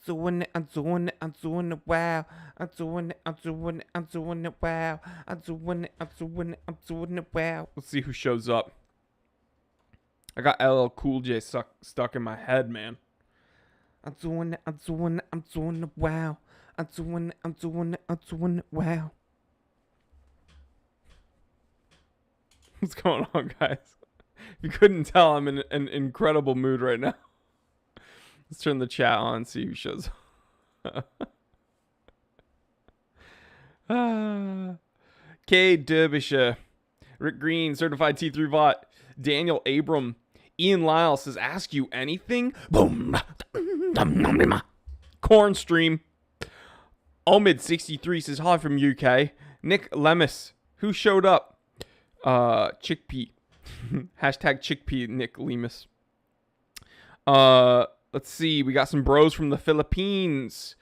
doing it, I'm doing it, I'm doing it, wow. I'm doing it, I'm doing it, I'm doing it, wow. I'm doing it, I'm doing it, I'm doing it, wow. Let's see who shows up. I got LL Cool J stuck in my head, man. I'm doing it, I'm doing it, I'm doing it, wow. I'm doing it, I'm doing it, I'm doing it, wow. What's going on, guys? If you couldn't tell, I'm in an incredible mood right now. Let's turn the chat on and see who shows up. K. Derbyshire, Rick Green, Certified T3 Bot, Daniel Abram, Ian Lyle says, ask you anything? Boom. Corn Stream. Omid63 says, hi from UK. Nick Lemus, who showed up? Chickpea. Hashtag chickpea, Nick Lemus. Let's see. We got some bros from the Philippines.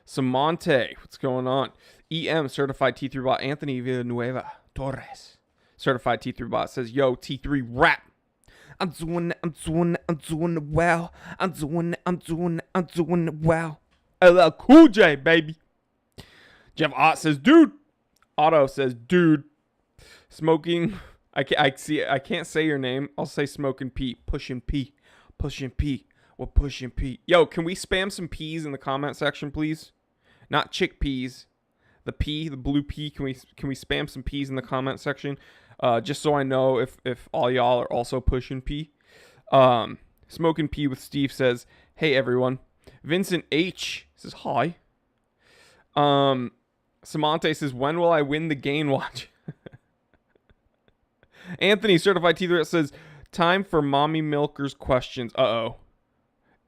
Samonte. What's going on? EM, Certified T3 Bot. Anthony Villanueva Torres, Certified T3 Bot, says, yo, T3 rap. I'm doing it, I'm doing it, I'm doing it well. I'm doing it, I'm doing it, I'm doing it well. LL Cool J, baby. Jeff Ott says, dude. Otto says, dude. Smoking. I can't say your name. I'll say Smoking Pete. Pushing P. Pushing P. We're pushing P. Yo, can we spam some peas in the comment section, please? Not chickpeas. The P, the blue P. Can we spam some peas in the comment section? Just so I know if all y'all are also pushing P. Smoking P with Steve says, hey everyone. Vincent H says hi. Samante says, when will I win the Gain Watch? Anthony, Certified T3 says, time for Mommy Milker's questions. Uh-oh.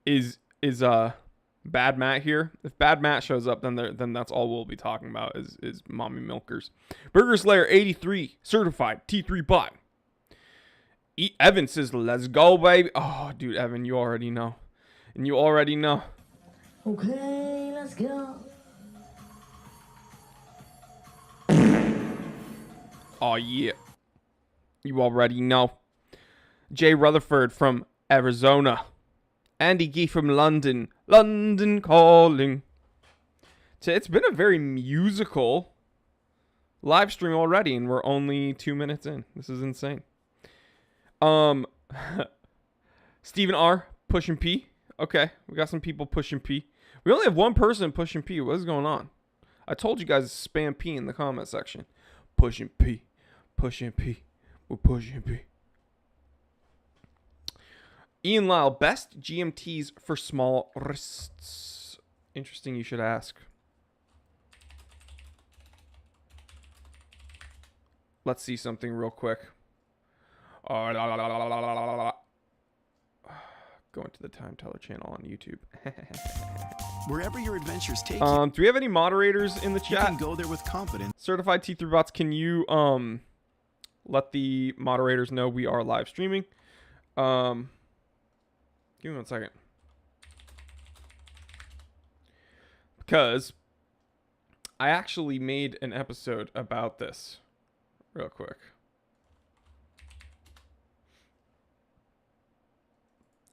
Is Bad Matt here? If Bad Matt shows up, then that's all we'll be talking about is Mommy Milkers. Burger Slayer 83, Certified T3 Bot. Evan says, let's go, baby. Oh, dude, Evan, you already know. And you already know. Okay, let's go. Oh, yeah. You already know. Jay Rutherford from Arizona. Andy Gee from London. London calling. So it's been a very musical live stream already, and we're only 2 minutes in. This is insane. Stephen R. pushing P. Okay, we got some people pushing P. We only have one person pushing P. What is going on? I told you guys to spam P in the comment section. Pushing P. Pushing P. We're pushing P. Ian Lyle, best GMTs for small wrists. Interesting, you should ask. Let's see something real quick. Going to the Time Teller channel on YouTube. Wherever your adventures take you. Do we have any moderators in the chat? You can go there with confidence. Certified T3 Bots, can you let the moderators know we are live streaming? Give me 1 second. Because I actually made an episode about this real quick.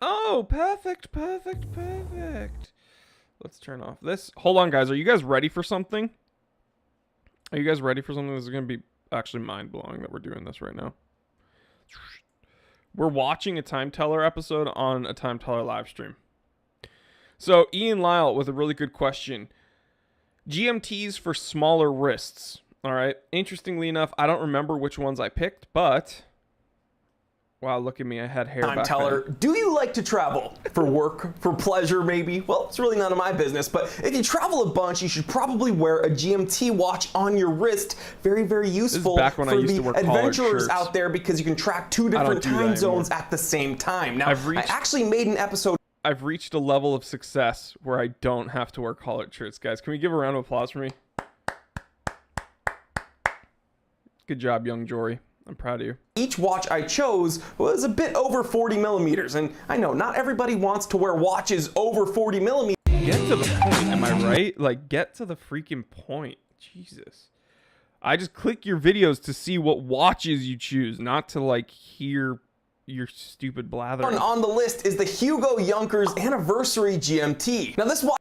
Oh, perfect, perfect, perfect. Let's turn off this. Hold on, guys. Are you guys ready for something? Are you guys ready for something? This is going to be actually mind-blowing that we're doing this right now. We're watching a Time Teller episode on a Time Teller live stream. So Ian Lyle with a really good question. GMTs for smaller wrists. All right. Interestingly enough, I don't remember which ones I picked, but wow, look at me. I had hair Time back Teller, then. do you like to travel? For work? For pleasure, maybe? Well, it's really none of my business, but if you travel a bunch, you should probably wear a GMT watch on your wrist. Very, very useful back when I for used the to wear collared adventurers shirts. out there because you can track two different time zones at the same time. Now, I actually made an episode. I've reached a level of success where I don't have to wear collared shirts, guys. Can we give a round of applause for me? Good job, young Jory. I'm proud of you. Each watch I chose was a bit over 40 millimeters, and I know not everybody wants to wear watches over 40 millimeters. Get to the point, am I right? Like, get to the freaking point. Jesus. I just click your videos to see what watches you choose, not to, like, hear your stupid blather. On the list is the Hugo Junkers Anniversary GMT. Now, this watch...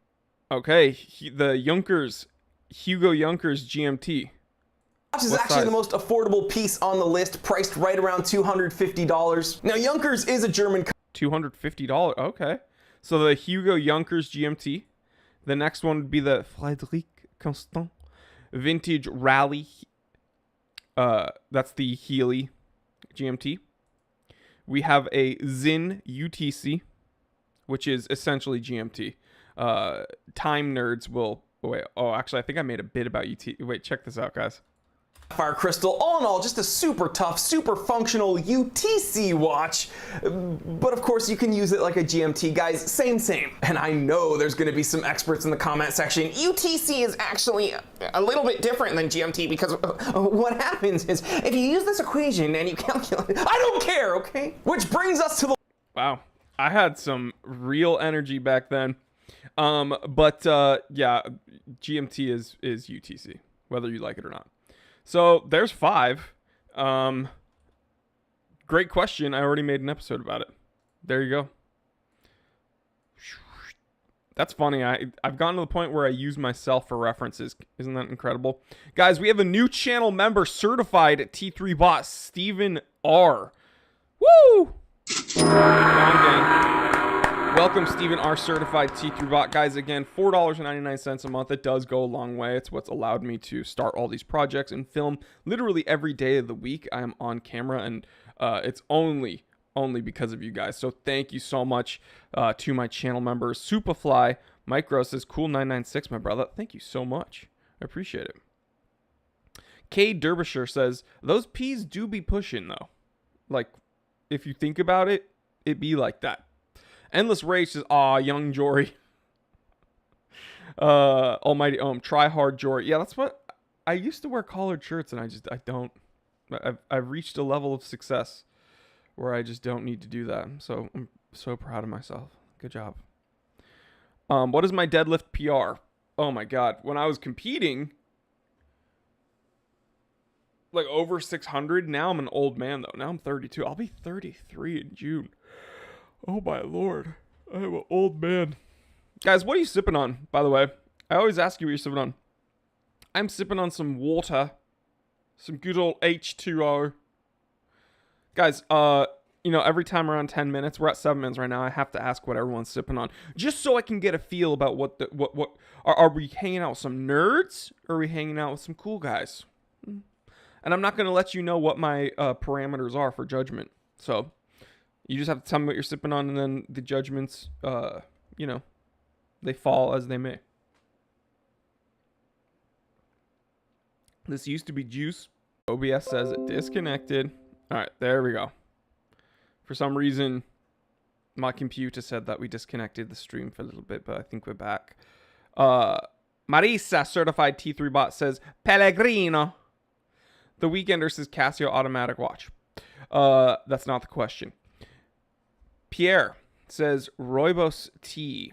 Okay, the Junkers, Hugo Junkers GMT. Watch is What actually size? the most affordable piece on the list, priced right around $250. Now, Junkers is a German $250. Okay. So the Hugo Junkers GMT. The next one would be the Frédéric Constant Vintage Rally. That's the Healy GMT. We have a Zin UTC, which is essentially GMT. Time nerds will... Wait, oh, actually, I think I made a bit about UT. Wait, check this out, guys. Sapphire crystal. All in all, just a super tough, super functional UTC watch. But of course, you can use it like a GMT, guys. Same. And I know there's going to be some experts in the comment section. UTC is actually a little bit different than GMT because what happens is if you use this equation and you calculate, I don't care, okay? Which brings us to the... Wow. I had some real energy back then. But yeah, GMT is UTC, whether you like it or not. So there's 5. Great question. I already made an episode about it. There you go. That's funny. I've gotten to the point where I use myself for references. Isn't that incredible? Guys, we have a new channel member certified at T3 Bot, Stephen R. Woo! Come on, gang. Welcome, Stephen R. Certified T3 Bot. Guys, again, $4.99 a month. It does go a long way. It's what's allowed me to start all these projects and film literally every day of the week. I am on camera, and it's only because of you guys. So thank you so much to my channel members. Superfly, Micro says, cool 996, my brother. Thank you so much. I appreciate it. K. Derbyshire says, those P's do be pushing, though. Like, if you think about it, it be like that. Endless Rage says, aw, young Jory. Almighty Ohm, try hard Jory. Yeah, that's what I used to wear collared shirts, and I don't. I've reached a level of success where I just don't need to do that. So I'm so proud of myself. Good job. What is my deadlift PR? Oh my God. When I was competing, like over 600, now I'm an old man though. Now I'm 32. I'll be 33 in June. Oh my Lord. I'm an old man. Guys, what are you sipping on, by the way? I always ask you what you're sipping on. I'm sipping on some water. Some good old H2O. Guys, you know, every time around 10 minutes, we're at 7 minutes right now, I have to ask what everyone's sipping on. Just so I can get a feel about what are we hanging out with some nerds? Or are we hanging out with some cool guys? And I'm not going to let you know what my parameters are for judgment. So... you just have to tell me what you're sipping on, and then the judgments, you know, they fall as they may. This used to be juice. OBS says it disconnected. All right, there we go. For some reason, my computer said that we disconnected the stream for a little bit, but I think we're back. Marisa, certified T3 bot, says Pellegrino. The Weekender says Casio automatic watch. That's not the question. Pierre says Rooibos tea.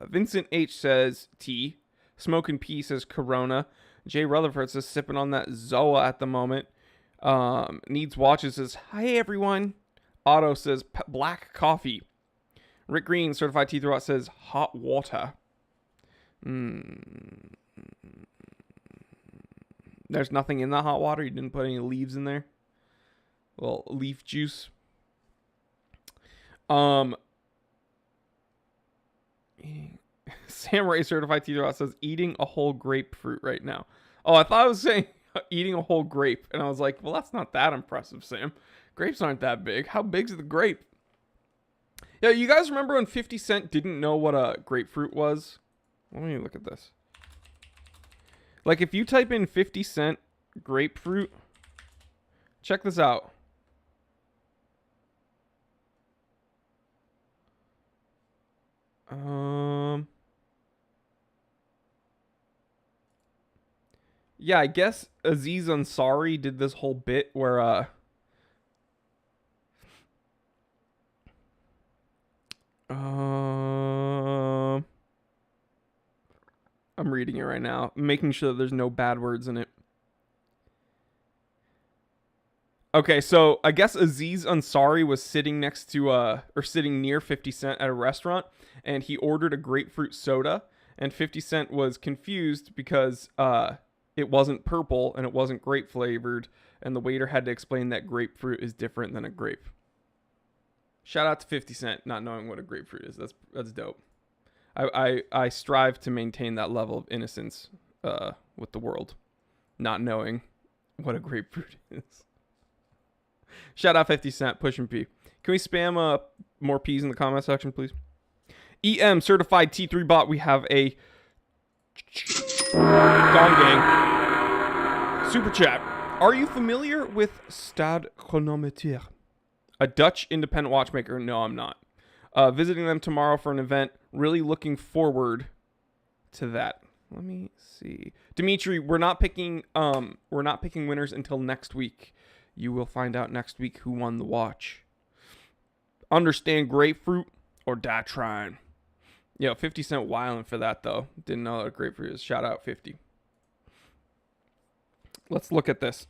Vincent H says tea. Smoking P says Corona. Jay Rutherford says sipping on that Zoa at the moment. Needs watches says hi everyone. Otto says black coffee. Rick Green, certified tea throughout, says hot water. There's nothing in the hot water. You didn't put any leaves in there. Well, leaf juice. Samurai certified tea throughout says eating a whole grapefruit right now. Oh, I thought I was saying eating a whole grape, and I was like, well, that's not that impressive, Sam. Grapes aren't that big. How big's the grape? Yeah, you guys remember when 50 Cent didn't know what a grapefruit was? Let me look at this. Like, if you type in 50 Cent grapefruit, check this out. Yeah, I guess Aziz Ansari did this whole bit where I'm reading it right now, making sure that there's no bad words in it. Okay, so I guess Aziz Ansari was sitting next to or sitting near 50 Cent at a restaurant, and he ordered a grapefruit soda, and 50 Cent was confused because it wasn't purple and it wasn't grape flavored, and the waiter had to explain that grapefruit is different than a grape. Shout out to 50 Cent not knowing what a grapefruit is. That's dope. I strive to maintain that level of innocence with the world, not knowing what a grapefruit is. Shout out 50 Cent, pushing P. Can we spam more P's in the comment section, please? EM certified T3 bot. We have a Gong Gang super chat. Are you familiar with Stad Chronometer, a Dutch independent watchmaker? No, I'm not. Visiting them tomorrow for an event. Really looking forward to that. Let me see. Dimitri, we're not picking winners until next week. You will find out next week who won the watch. Understand grapefruit or die trying. Yo, 50 Cent wilding for that though. Didn't know that grapefruit is. Shout out 50. Let's look at this.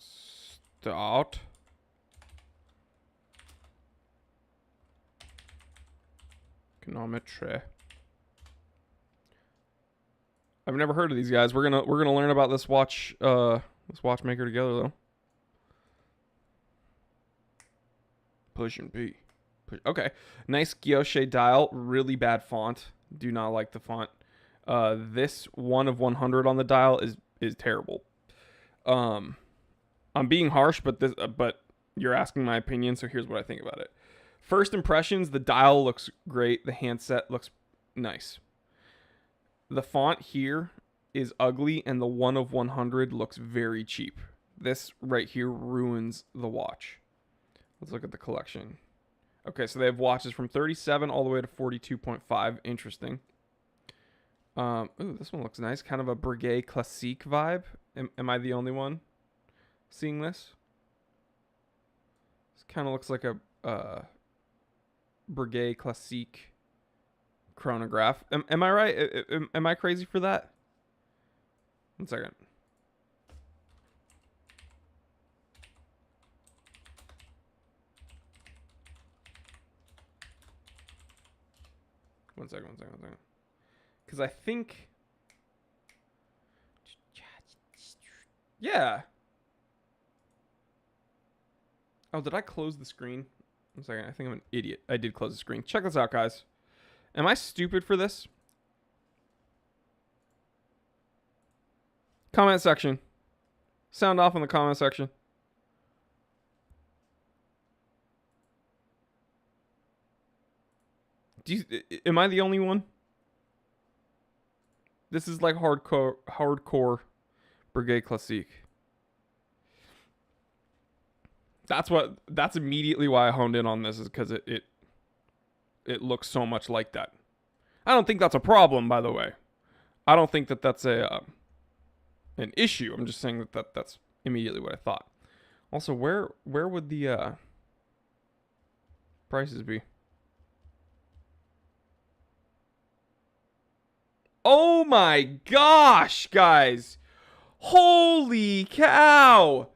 Staudt. Chronometry. I've never heard of these guys. We're gonna learn about this watchmaker together though. Pushing P. Okay, nice Gyoshe dial. Really bad font. Do not like the font. This 1 of 100 on the dial is terrible. I'm being harsh, but you're asking my opinion, so here's what I think about it. First impressions: the dial looks great. The handset looks nice. The font here is ugly, and the 1 of 100 looks very cheap. This right here ruins the watch. Let's look at the collection. Okay, so they have watches from 37 all the way to 42.5. Interesting. Ooh, this one looks nice. Kind of a Breguet Classique vibe. Am I the only one seeing this? This kind of looks like a Breguet Classique chronograph. Am I right? Am I crazy for that? 1 second. One second. Because I think... Yeah. Oh, did I close the screen? 1 second. I think I'm an idiot. I did close the screen. Check this out, guys. Am I stupid for this? Comment section. Sound off in the comment section. Am I the only one? This is like hardcore Breguet Classique. That's immediately why I honed in on this, is because it looks so much like that. I don't think that's a problem, by the way. I don't think that that's an issue. I'm just saying that's immediately what I thought. Also, where would the prices be? Oh my gosh, guys. Holy cow.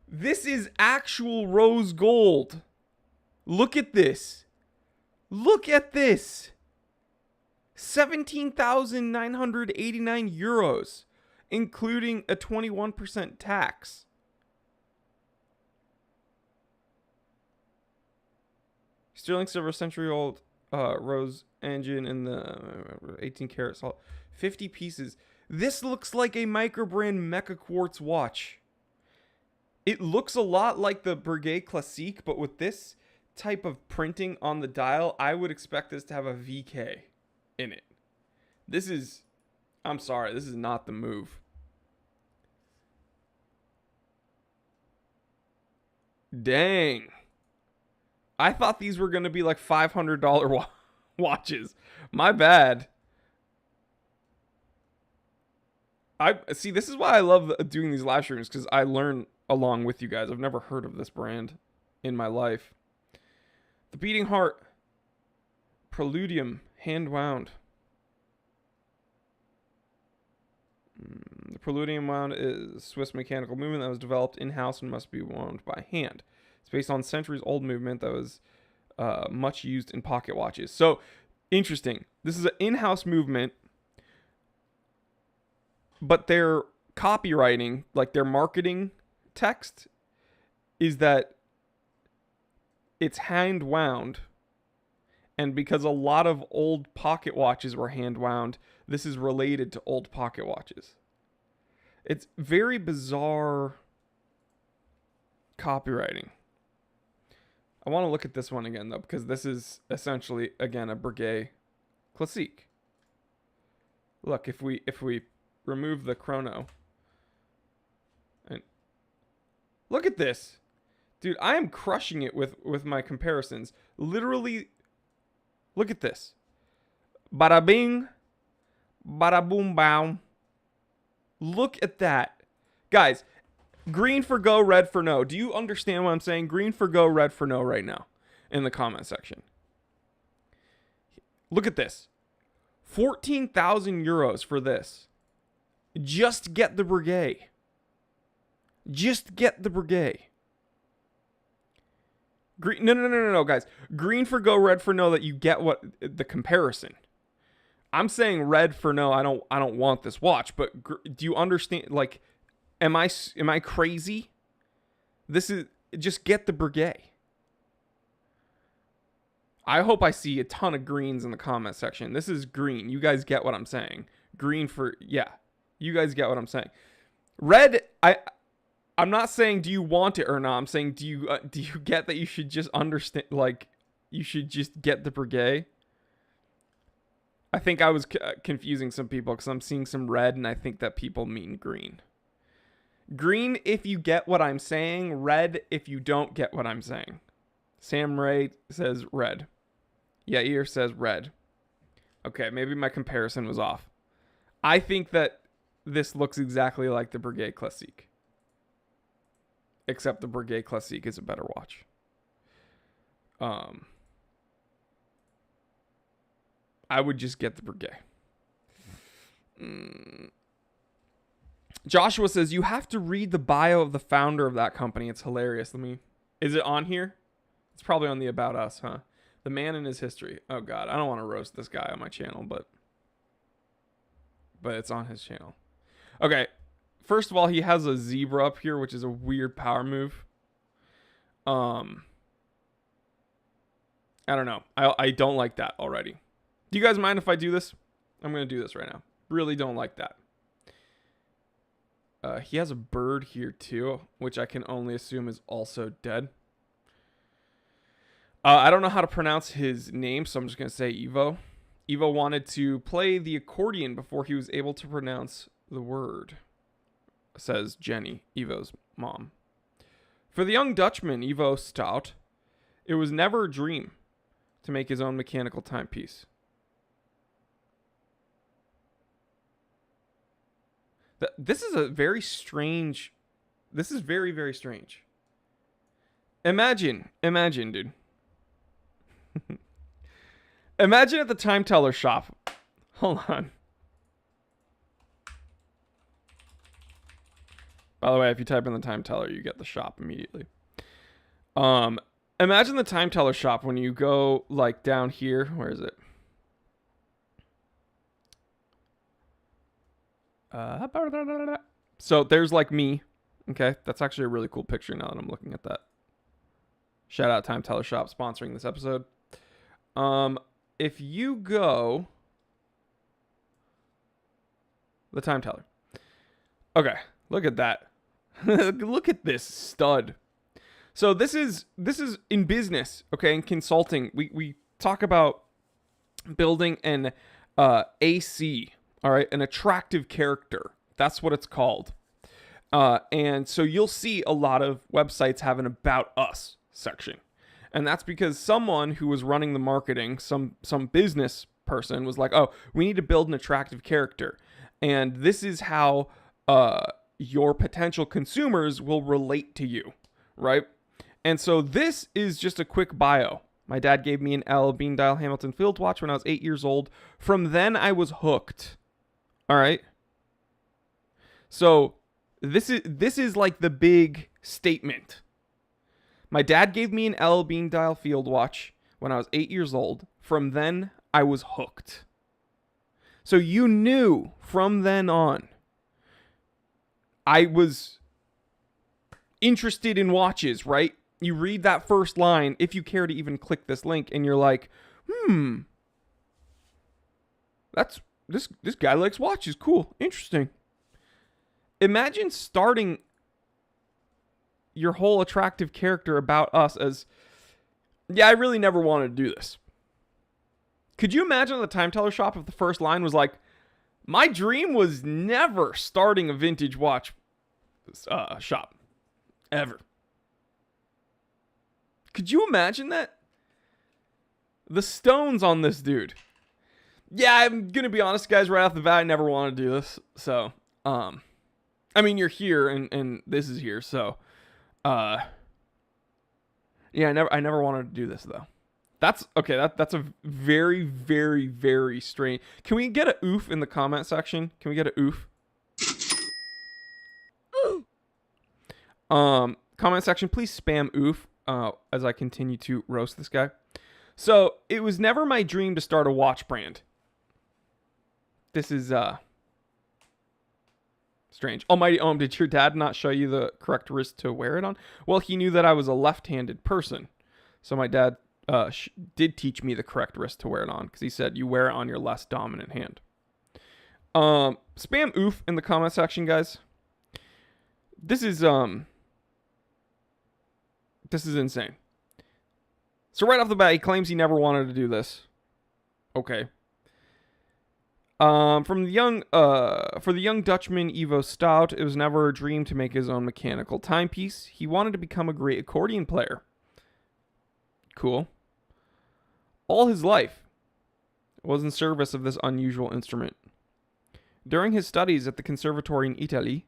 This is actual rose gold. Look at this. Look at this. 17,989 euros, including a 21% tax. Sterling silver, century-old rose engine in the 18 karat salt. 50 pieces. This looks like a microbrand Mecha Quartz watch. It looks a lot like the Breguet Classique, but with this type of printing on the dial, I would expect this to have a VK in it. This is... I'm sorry, this is not the move. Dang. I thought these were going to be like $500 watches. My bad. See, this is why I love doing these live streams, because I learn along with you guys. I've never heard of this brand in my life. The Beating Heart. Preludium. Hand wound. The preludium wound is Swiss mechanical movement that was developed in-house and must be wound by hand. It's based on centuries-old movement that was much used in pocket watches. So, interesting. This is an in-house movement, but their copywriting, like their marketing text, is that it's hand wound. And because a lot of old pocket watches were hand wound, this is related to old pocket watches. It's very bizarre copywriting. I want to look at this one again, though, because this is essentially, again, a Breguet Classique. Look, if we remove the chrono, and look at this. Dude, I am crushing it with my comparisons. Literally, look at this. Bada bing, bada boom bow. Look at that. Guys, green for go, red for no. Do you understand what I'm saying? Green for go, red for no right now in the comment section. Look at this. 14,000 euros for this. Just get the Breguet. Just get the Breguet. Green, no, guys. Green for go, red for no. That you get what the comparison. I'm saying red for no. I don't want this watch. But do you understand? Like, am I crazy? This is just get the Breguet. I hope I see a ton of greens in the comment section. This is green. You guys get what I'm saying. Green for yeah. You guys get what I'm saying. Red. I'm not saying do you want it or not. I'm saying do you get that you should just understand, like you should just get the Breguet. I think I was confusing some people because I'm seeing some red and I think that people mean green. Green if you get what I'm saying, red if you don't get what I'm saying. Sam Ray says red. Yair says red. Okay, maybe my comparison was off. I think that this looks exactly like the Breguet Classique. Except the Breguet Classique is a better watch. I would just get the Breguet. Joshua says, you have to read the bio of the founder of that company. It's hilarious. Is it on here? It's probably on the About Us, huh? The man and his history. Oh, God. I don't want to roast this guy on my channel, but it's on his channel. Okay. First of all, he has a zebra up here, which is a weird power move. I don't know. I don't like that already. Do you guys mind if I do this? I'm going to do this right now. Really don't like that. He has a bird here too, which I can only assume is also dead. I don't know how to pronounce his name, so I'm just going to say Yvo. Yvo wanted to play the accordion before he was able to pronounce the word, says Jenny, Yvo's mom. For the young Dutchman, Yvo Staudt, it was never a dream to make his own mechanical timepiece. This is a very strange... This is very, very strange. Imagine, dude. Imagine at the time teller shop. Hold on. By the way, if you type in the time teller, you get the shop immediately. Imagine the time teller shop when you go like down here. Where is it? So there's like me. Okay, that's actually a really cool picture now that I'm looking at that. Shout out Time Teller Shop sponsoring this episode. If you go the time teller. Okay, look at that. Look at this stud. So this is in business, okay, in consulting. We talk about building an AC, all right, an attractive character. That's what it's called. And so you'll see a lot of websites have an About Us section. And that's because someone who was running the marketing, some business person was like, oh, we need to build an attractive character. And this is how your potential consumers will relate to you, right? And so this is just a quick bio. My dad gave me an L Bean Dial Hamilton Field watch when I was 8 years old. From then I was hooked. All right. So this is like the big statement. My dad gave me an L Bean dial field watch when I was 8 years old. From then, I was hooked. So you knew from then on, I was interested in watches, right? You read that first line, if you care to even click this link, and you're like, that's this guy likes watches. Cool, interesting. Imagine starting your whole attractive character about us as, yeah, I really never wanted to do this. Could you imagine the time teller shop if the first line was like, my dream was never starting a vintage watch shop. Ever. Could you imagine that? The stones on this dude. Yeah, I'm going to be honest, guys, right off the bat, I never wanted to do this. So, I mean, you're here and this is here. So, yeah, I never wanted to do this though. That's okay. That's a very, very, very strange. Can we get a oof in the comment section? Can we get a oof? Comment section, please spam oof as I continue to roast this guy. So it was never my dream to start a watch brand. This is strange. Almighty Ohm, did your dad not show you the correct wrist to wear it on? Well, he knew that I was a left-handed person, so my dad did teach me the correct wrist to wear it on because he said you wear it on your less dominant hand. Spam oof in the comment section, guys. This is insane. So right off the bat, he claims he never wanted to do this. Okay. For the young Dutchman Yvo Staudt, it was never a dream to make his own mechanical timepiece. He wanted to become a great accordion player. Cool. All his life was in service of this unusual instrument. During his studies at the conservatory in Italy,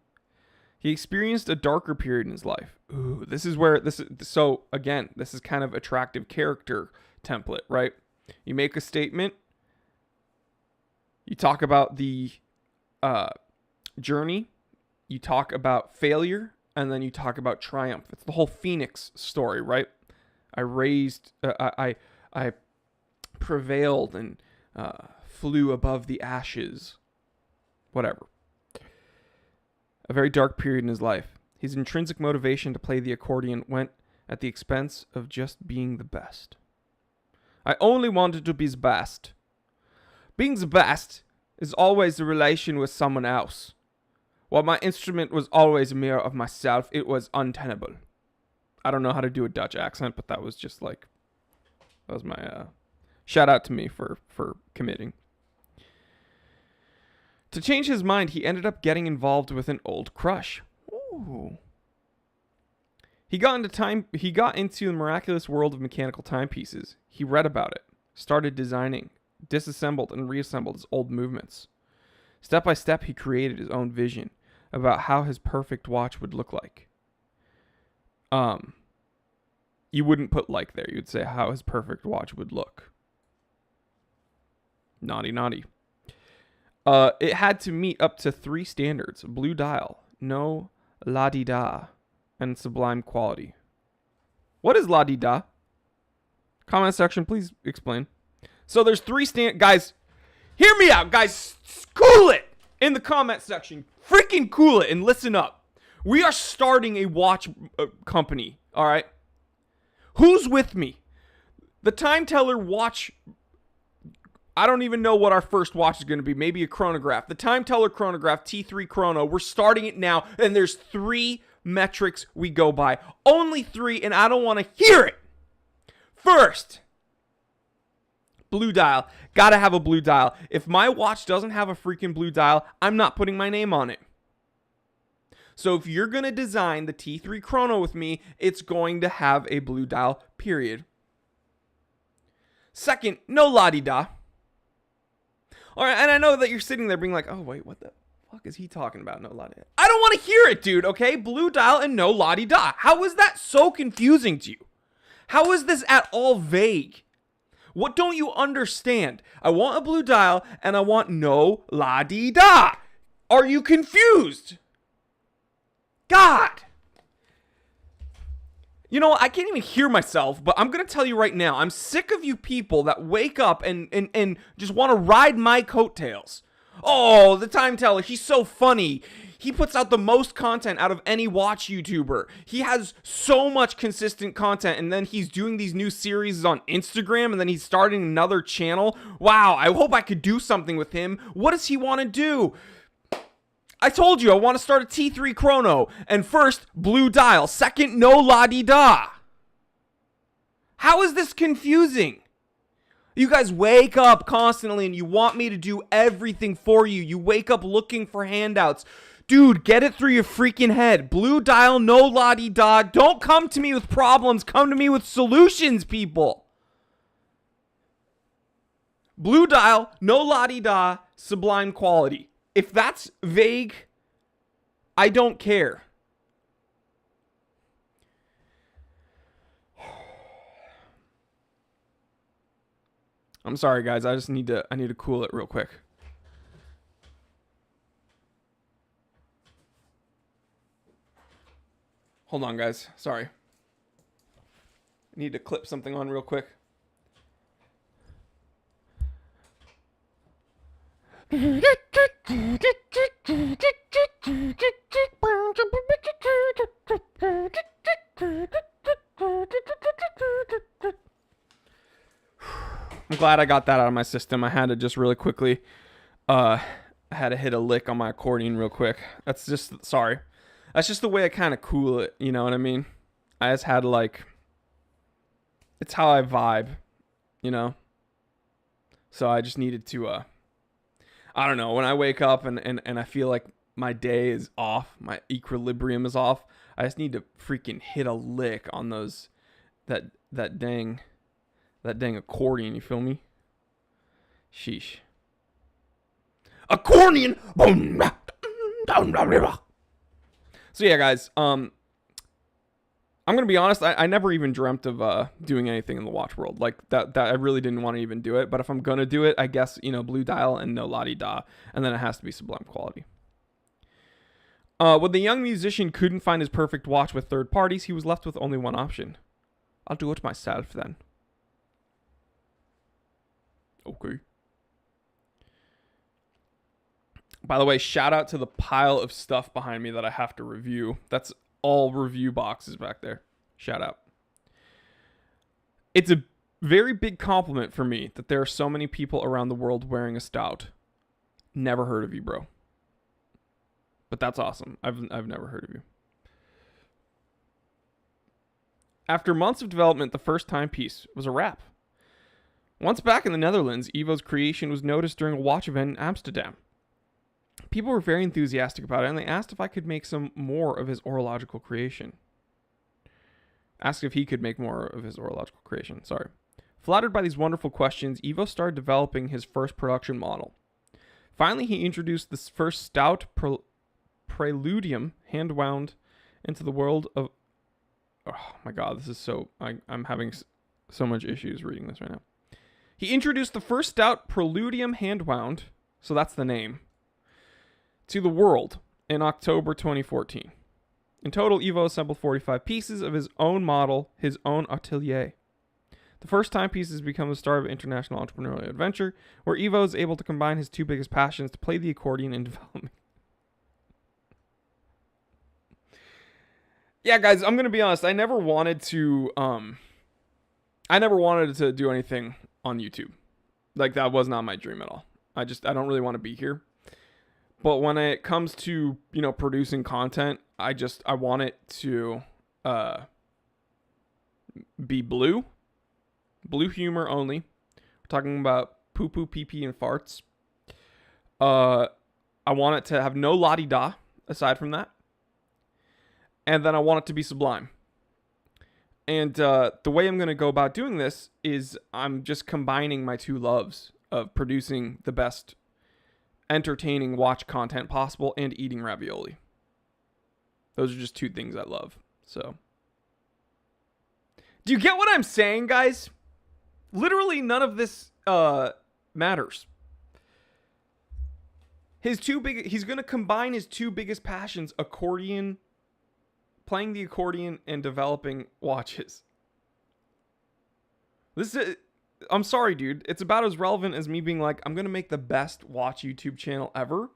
he experienced a darker period in his life. Ooh, this is so again, this is kind of attractive character template, right? You make a statement, you talk about the journey, you talk about failure, and then you talk about triumph. It's the whole Phoenix story, right? I prevailed and flew above the ashes. Whatever. A very dark period in his life. His intrinsic motivation to play the accordion went at the expense of just being the best. I only wanted to be the best. Being the best is always a relation with someone else. While my instrument was always a mirror of myself, it was untenable. I don't know how to do a Dutch accent, but that was just like, that was my shout out to me for committing. To change his mind, he ended up getting involved with an old crush. Ooh. He got into the miraculous world of mechanical timepieces. He read about it, started designing, disassembled and reassembled his old movements. Step by step, he created his own vision about how his perfect watch would look like. You wouldn't put like there. You'd say how his perfect watch would look. Naughty, naughty. It had to meet up to 3 standards: blue dial, no la-di-da, and sublime quality. What is la-di-da? Comment section, please explain. So there's 3 guys, hear me out, guys. Cool it in the comment section. Freaking cool it and listen up. We are starting a watch company, all right? Who's with me? The Time Teller watch. I don't even know what our first watch is going to be. Maybe a chronograph. The Time Teller chronograph, T3 Chrono. We're starting it now, and there's 3 metrics we go by. Only 3, and I don't want to hear it. First, blue dial. Gotta have a blue dial. If my watch doesn't have a freaking blue dial, I'm not putting my name on it. So if you're going to design the T3 Chrono with me, it's going to have a blue dial, period. Second, no la-di-da. All right, and I know that you're sitting there being like, oh, wait, what the fuck is he talking about? No la-di-da. I don't want to hear it, dude, okay? Blue dial and no la-di-da. How is that so confusing to you? How is this at all vague? What don't you understand? I want a blue dial and I want no la-di-da. Are you confused? God! You know, I can't even hear myself, but I'm going to tell you right now, I'm sick of you people that wake up and just want to ride my coattails. Oh, the time teller, he's so funny. He puts out the most content out of any watch YouTuber. He has so much consistent content, and then he's doing these new series on Instagram, and then he's starting another channel. Wow, I hope I could do something with him. What does he want to do? I told you I want to start a T3 chrono, and first, blue dial, second, no la-di-da. How is this confusing? You guys wake up constantly and you want me to do everything for you. You wake up looking for handouts. Dude, get it through your freaking head. Blue dial, no la-di-da. Don't come to me with problems. Come to me with solutions, people. Blue dial, no la-di-da, sublime quality. If that's vague, I don't care. I'm sorry, guys. I need to cool it real quick. Hold on, guys. Sorry. I need to clip something on real quick. I'm glad I got that out of my system. I had to just really quickly, I had to hit a lick on my accordion real quick. That's just, sorry. That's just the way I kind of cool it. You know what I mean? I just had to like, it's how I vibe, you know? So I just needed to, I don't know, when I wake up and I feel like my day is off, my equilibrium is off, I just need to freaking hit a lick on those, that dang accordion, you feel me? Sheesh. Accordion! So yeah, guys, I'm gonna be honest, I never even dreamt of doing anything in the watch world. Like that I really didn't want to even do it, but if I'm gonna do it, I guess, you know, blue dial and no la-di-da, and then it has to be sublime quality. When the young musician couldn't find his perfect watch with third parties, he was left with only one option. I'll do it myself then. Okay. By the way, shout out to the pile of stuff behind me that I have to review. That's all review boxes back there. Shout out. It's a very big compliment for me that there are so many people around the world wearing a Staudt. Never heard of you, bro. But that's awesome. I've never heard of you. After months of development, the first timepiece was a wrap. Once back in the Netherlands, Yvo's creation was noticed during a watch event in Amsterdam. People were very enthusiastic about it, and they asked if I could make some more of his horological creation. Asked if he could make more of his horological creation, sorry. Flattered by these wonderful questions, Yvo started developing his first production model. Finally, he introduced the first Staudt Preludium hand-wound into the world of... Oh my god, this is so... I'm having so much issues reading this right now. He introduced the first Staudt Preludium hand-wound, so that's the name, to the world in October 2014. In total, Yvo assembled 45 pieces of his own model, his own atelier. The first timepiece has become the start of international entrepreneurial adventure, where Yvo is able to combine his two biggest passions to play the accordion and development. Yeah, guys, I'm gonna be honest. I never wanted to do anything on YouTube. Like, that was not my dream at all. I don't really want to be here. But when it comes to, you know, producing content, I want it to be blue humor only. We're talking about poo poo, pee pee, and farts. I want it to have no la-di-da aside from that. And then I want it to be sublime. And the way I'm going to go about doing this is I'm just combining my two loves of producing the best entertaining watch content possible and eating ravioli. Those are just two things I love. So, do you get what I'm saying, guys? Literally none of this matters. He's going to combine his two biggest passions, accordion playing the accordion and developing watches. I'm sorry, dude. It's about as relevant as me being like, I'm going to make the best watch YouTube channel ever.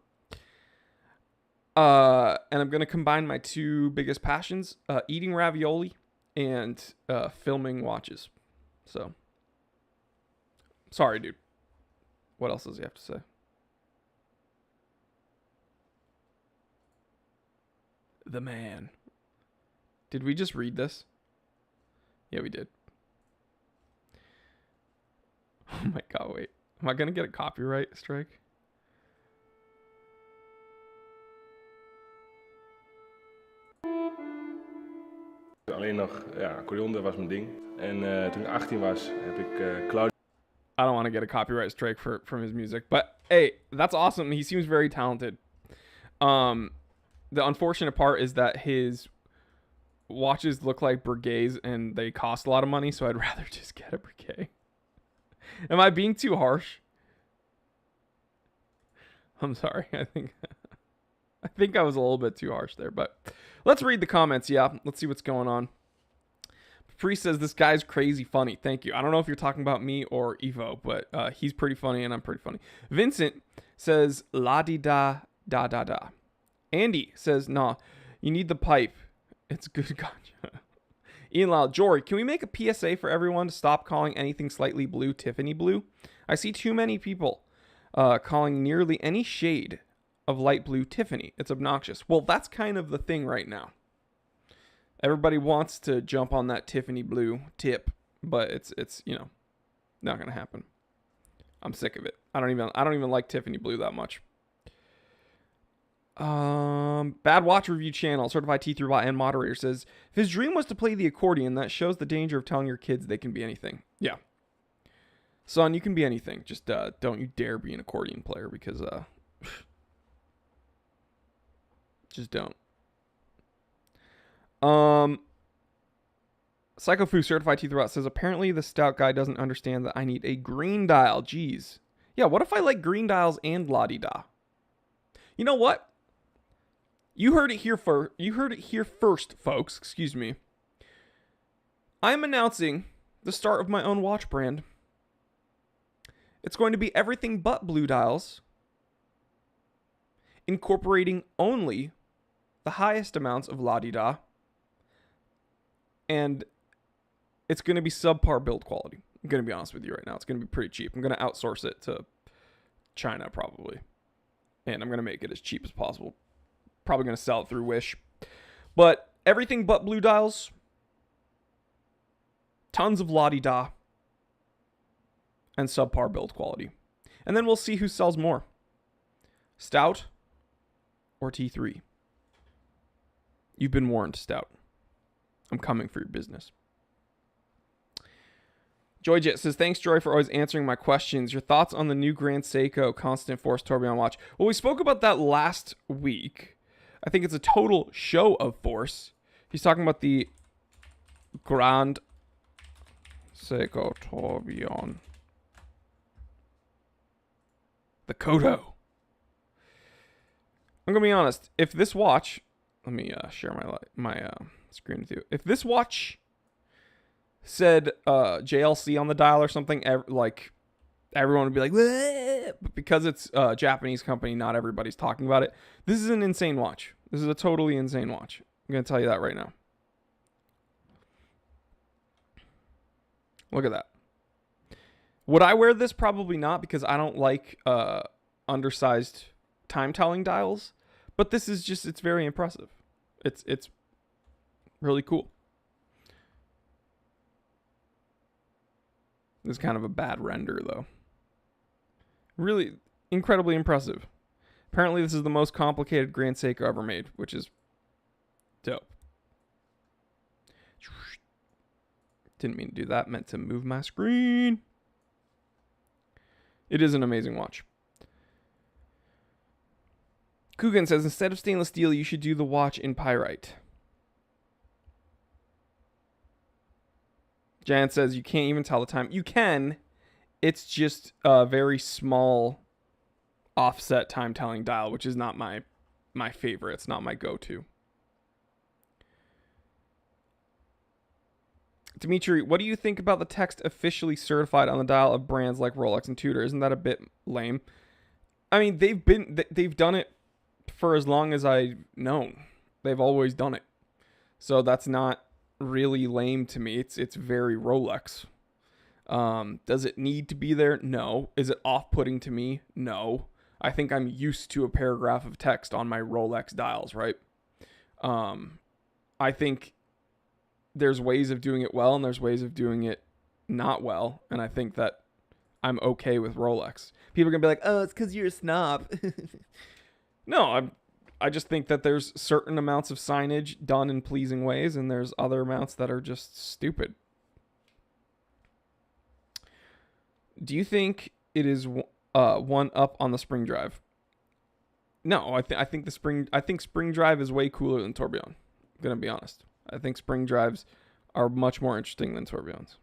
And I'm going to combine my two biggest passions, eating ravioli and filming watches. So, sorry, dude. What else does he have to say? The man. Did we just read this? Yeah, we did. Oh my god, wait. Am I going to get a copyright strike? Alleen nog, ja, accordeon, dat was mijn ding. En toen ik 18 was, heb ik Claudio. I don't want to get a copyright strike from his music, but hey, that's awesome. He seems very talented. The unfortunate part is that his watches look like brigades and they cost a lot of money, so I'd rather just get a brigade. Am I being too harsh? I'm sorry. I think I was a little bit too harsh there, but let's read the comments. Yeah, let's see what's going on. Priest says, this guy's crazy funny. Thank you. I don't know if you're talking about me or Yvo, but he's pretty funny and I'm pretty funny. Vincent says, la-di-da, da-da-da. Andy says, nah, you need the pipe. It's good gotcha. Ian Lyle, Jory, can we make a PSA for everyone to stop calling anything slightly blue Tiffany blue? I see too many people calling nearly any shade of light blue Tiffany. It's obnoxious. Well, that's kind of the thing right now. Everybody wants to jump on that Tiffany blue tip, but it's you know, not gonna happen. I'm sick of it. I don't even like Tiffany blue that much. Bad Watch Review Channel, Certified T3 Bot and Moderator says, if his dream was to play the accordion, that shows the danger of telling your kids they can be anything. Yeah. Son, you can be anything. Just don't you dare be an accordion player because just don't. Seiko Fu, Certified T3 Bot says, apparently the Staudt guy doesn't understand that I need a green dial. Jeez. Yeah, what if I like green dials and la-di-da? You know what? You heard it here first, folks. Excuse me. I'm announcing the start of my own watch brand. It's going to be everything but blue dials, incorporating only the highest amounts of la-di-da, and it's going to be subpar build quality. I'm going to be honest with you right now. It's going to be pretty cheap. I'm going to outsource it to China probably, and I'm going to make it as cheap as possible. Probably going to sell it through Wish. But everything but blue dials. Tons of la-di-da. And subpar build quality. And then we'll see who sells more. Staudt or T3. You've been warned, Staudt. I'm coming for your business. Joyjet says, thanks, Joy, for always answering my questions. Your thoughts on the new Grand Seiko Constant Force Tourbillon watch? Well, we spoke about that last week. I think it's a total show of force. He's talking about the Grand Seiko Tourbillon. The Kodo. I'm going to be honest. If this watch... Let me share my screen with you. If this watch said JLC on the dial or something, like everyone would be like, "Wah!" But because it's a Japanese company, not everybody's talking about it. This is an insane watch. This is a totally insane watch. I'm going to tell you that right now. Look at that. Would I wear this? Probably not, because I don't like undersized time-telling dials. But this is just, it's very impressive. It's really cool. This is kind of a bad render, though. Really incredibly impressive. Apparently, this is the most complicated Grand Seiko ever made, which is dope. Didn't mean to do that. Meant to move my screen. It is an amazing watch. Coogan says, instead of stainless steel, you should do the watch in pyrite. Jan says, you can't even tell the time. You can. It's just a very small offset time-telling dial, which is not my favorite. It's not my go-to. Dimitri, what do you think about the text officially certified on the dial of brands like Rolex and Tudor? Isn't that a bit lame? I mean, they've done it for as long as I've known. They've always done it. So that's not really lame to me. It's very Rolex. Does it need to be there? No. Is it off-putting to me? No. I think I'm used to a paragraph of text on my Rolex dials, right? I think there's ways of doing it well and there's ways of doing it not well. And I think that I'm okay with Rolex. People are going to be like, oh, it's because you're a snob. No, I just think that there's certain amounts of signage done in pleasing ways and there's other amounts that are just stupid. Do you think it is one up on the spring drive? No, I think spring drive is way cooler than tourbillon. I'm gonna be honest. I think spring drives are much more interesting than tourbillons.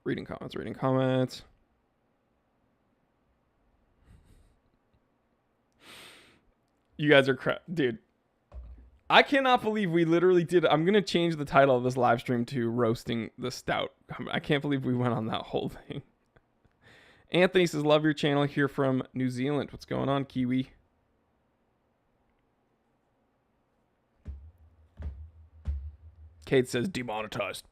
Reading comments. You guys are dude. I cannot believe we literally did. I'm going to change the title of this live stream to roasting the stout. I can't believe we went on that whole thing. Anthony says, love your channel here from New Zealand. What's going on, Kiwi? Kate says, demonetized.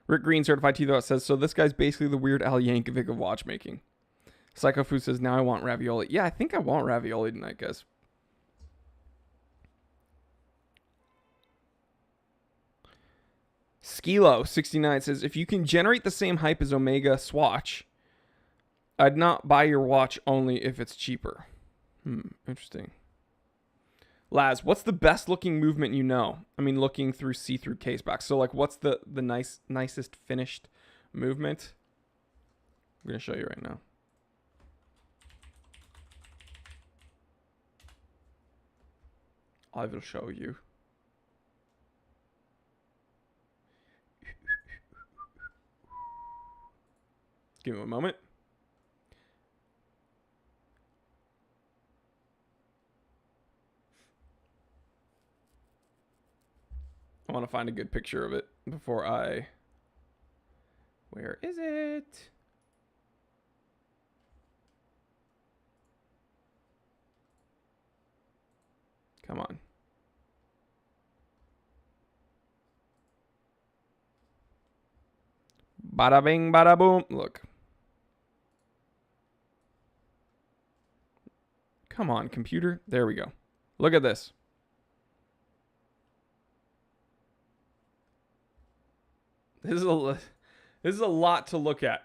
Rick Green, certified T-Thought, says, so this guy's basically the Weird Al Yankovic of watchmaking. Psycho Food says, now I want ravioli. Yeah, I think I want ravioli tonight, guys. Skilo69 says, if you can generate the same hype as Omega Swatch, I'd not buy your watch only if it's cheaper. Interesting. Laz, what's the best looking movement you know? I mean, looking through see-through case back. So, like, what's the nicest finished movement? I'm going to show you right now. I will show you. Give me a moment. I want to find a good picture of it before I... Where is it? Come on. Bada bing, bada boom. Look. Come on, computer. There we go. Look at this. This is a lot to look at.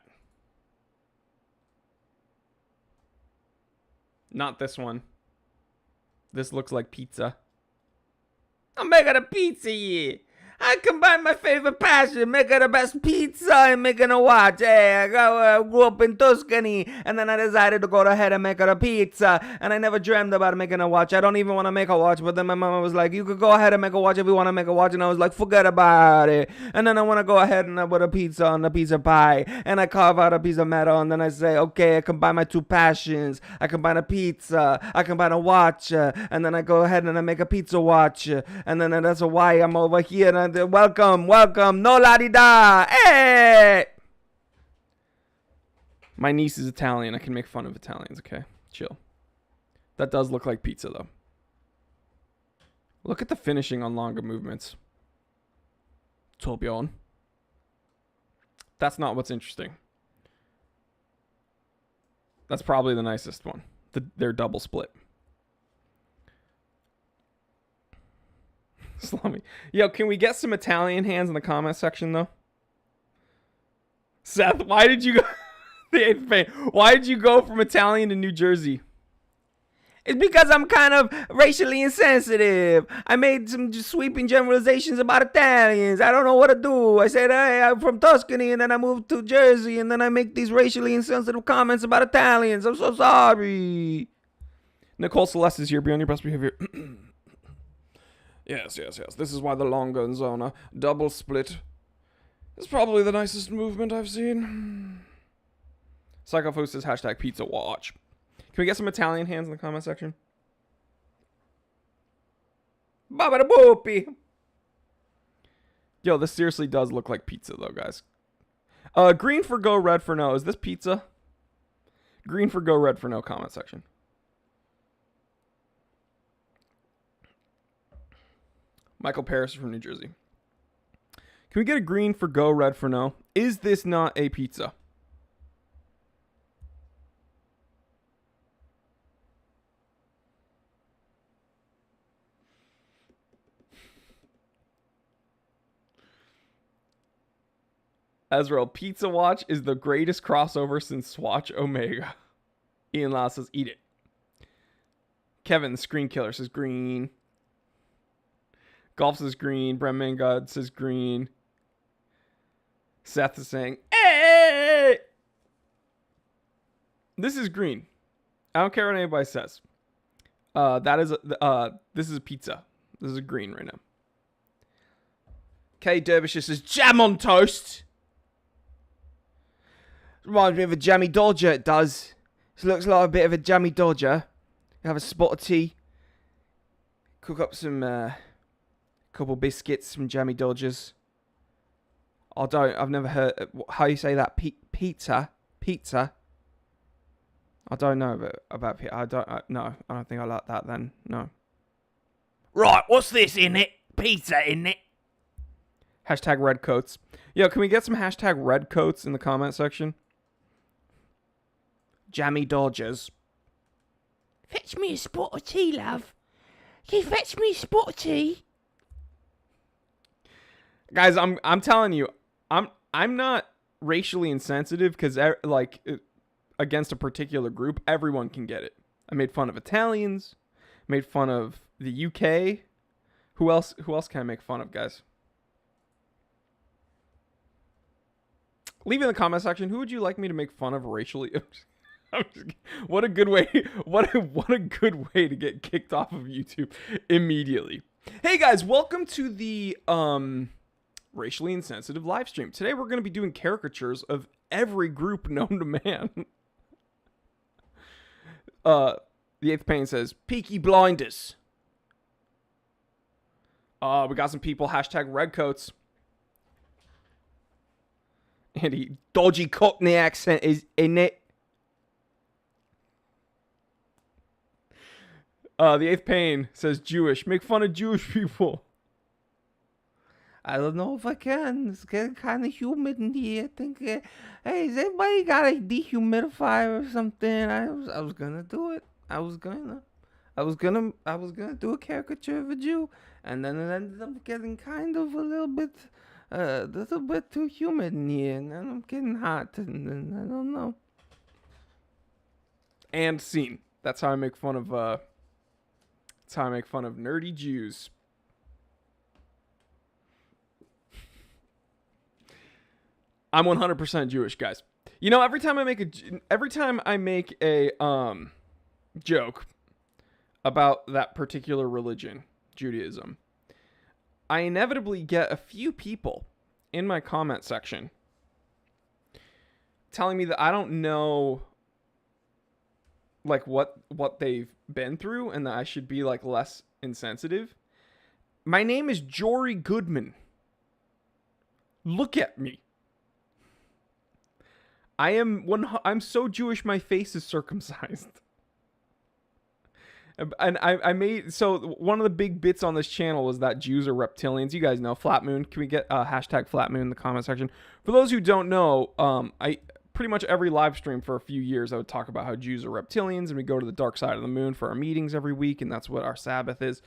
Not this one. This looks like pizza. I'm making a pizza here. I combine my favorite passion, making the best pizza and making a watch. Hey, I grew up in Tuscany, and then I decided to go ahead and make a pizza, and I never dreamed about making a watch. I don't even want to make a watch, but then my mama was like, you could go ahead and make a watch if you want to make a watch, and I was like, forget about it. And then I want to go ahead and I put a pizza on the pizza pie, and I carve out a piece of metal, and then I say, okay, I combine my two passions. I combine a pizza, I combine a watch, and then I go ahead and I make a pizza watch, and then that's why I'm over here, and welcome, no la-di-da, hey! My niece is Italian. I can make fun of Italians, okay? Chill. That does look like pizza, though. Look at the finishing on longer movements. Tourbillon. That's not what's interesting. That's probably the nicest one. Their double split. Slummy. Yo, can we get some Italian hands in the comment section, though? Seth, why did you go... the eighth pain. Why did you go from Italian to New Jersey? It's because I'm kind of racially insensitive. I made some just sweeping generalizations about Italians. I don't know what to do. I said, hey, I'm from Tuscany, and then I moved to Jersey, and then I make these racially insensitive comments about Italians. I'm so sorry. Nicole Celeste is here. Be on your best behavior. Yes. This is why the Longonzona double split is probably the nicest movement I've seen. Psychophos says hashtag pizza watch. Can we get some Italian hands in the comment section? Baba da boopy. Yo, this seriously does look like pizza though, guys. Green for go, red for no. Is this pizza? Green for go, red for no, comment section. Michael Paris from New Jersey. Can we get a green for go, red for no? Is this not a pizza? Ezreal, Pizza Watch is the greatest crossover since Swatch Omega. Ian Lau says, eat it. Kevin, the Screen Killer, says green. Golf says green. Brenman God says green. Seth is saying, hey! This is green. I don't care what anybody says. This is a pizza. This is a green right now. K Derbyshire says, jam on toast. Reminds me of a jammy dodger, it does. It looks like a bit of a jammy dodger. You have a spot of tea. Cook up some, couple biscuits, some jammy dodgers. I've never heard, how you say that, pizza. I don't know about pizza. No, I don't think I like that then, no. Right, what's this in it? Pizza in it. Hashtag red coats. Yo, can we get some hashtag red coats in the comment section? Jammy Dodgers. Fetch me a spot of tea, love. Can you fetch me a spot of tea? Guys, I'm telling you, I'm not racially insensitive because against a particular group, everyone can get it. I made fun of Italians, made fun of the UK. Who else can I make fun of, guys? Leave in the comment section, who would you like me to make fun of racially? What a good way! What a good way to get kicked off of YouTube immediately. Hey guys, welcome to the racially insensitive live stream. Today we're going to be doing caricatures of every group known to man. The Eighth Pain says Peaky Blinders. We got some people hashtag redcoats. And he dodgy Cockney accent is in it. The Eighth Pain says Jewish. Make fun of Jewish people. I don't know if I can. It's getting kind of humid in here. I think, hey, has anybody got a dehumidifier or something? I was gonna do it. I was gonna do a caricature of a Jew, and then it ended up getting kind of a little bit too humid in here, and then I'm getting hot, and I don't know. And scene. That's how I make fun of. That's how I make fun of nerdy Jews. I'm 100% Jewish, guys. You know, every time I make a joke about that particular religion, Judaism, I inevitably get a few people in my comment section telling me that I don't know like what they've been through and that I should be like less insensitive. My name is Jory Goodman. Look at me. I'm so Jewish my face is circumcised. And I made, so one of the big bits on this channel was that Jews are reptilians. You guys know Flat Moon. Can we get hashtag Flat Moon in the comment section? For those who don't know, I pretty much every live stream for a few years I would talk about how Jews are reptilians, and we go to the dark side of the moon for our meetings every week, and that's what our Sabbath is.